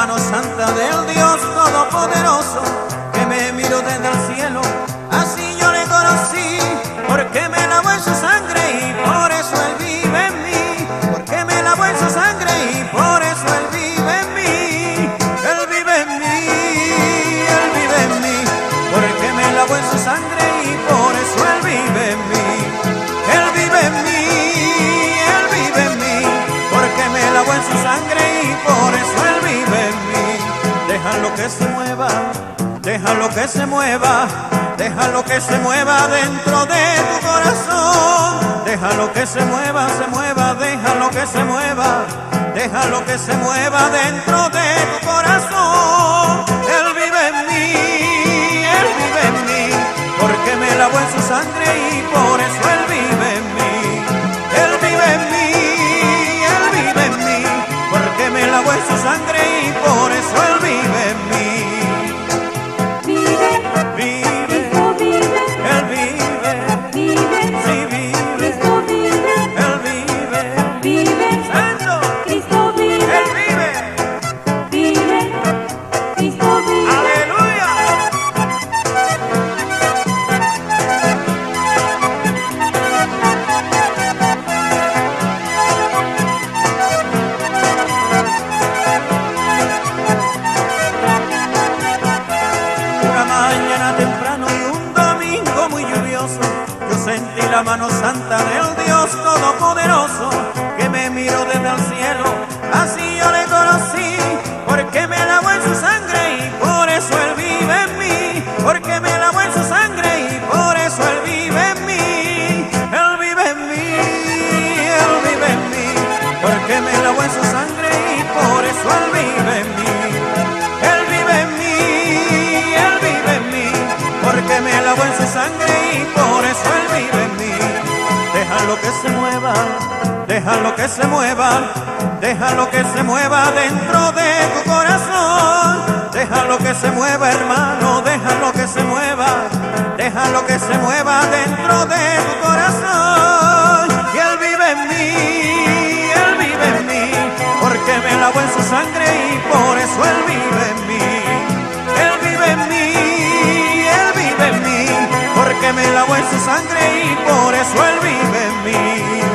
mano santa del Dios Todopoderoso, que me miró desde el cielo, así yo le conocí, porque me lavó en su sangre y por eso Él vive en mí, porque me lavó en su sangre y por eso Él vive en mí, Él vive en mí, Él vive en mí, porque me lavó en su sangre y por eso Él vive en mí, Él vive en mí, Él vive en mí, porque me lavó en su sangre y por eso Él vive en mí. Déjalo que se mueva, déjalo que se mueva, déjalo que se mueva dentro de tu corazón. Déjalo que se mueva, déjalo que se mueva, déjalo que se mueva dentro de tu corazón. Él vive en mí, Él vive en mí, porque me lavó en su sangre y por eso Él vive en mí. Él vive en mí, Él vive en mí, porque me lavó en su sangre y por eso Él vive en mí. Sentí la mano santa del Dios Todopoderoso, que me miró desde el cielo, así yo le conocí, porque me lavó en su sangre y por eso Él vive en mí, porque me lavó en su sangre y por eso Él vive en mí, Él vive en mí, Él vive en mí, porque me lavó en su sangre y por eso Él vive en mí, Él vive en mí, Él vive en mí, porque me lavó en su sangre y por eso Él vive en mí. Déjalo que se mueva, déjalo que se mueva, déjalo que se mueva dentro de tu corazón. Déjalo que se mueva, hermano, déjalo que se mueva, déjalo que se mueva dentro de tu corazón. Y Él vive en mí, Él vive en mí, porque me lavó en su sangre y por eso Él vive en mí. Él vive en mí, Él vive en mí, porque me lavó en su sangre y por eso Él vive en mí.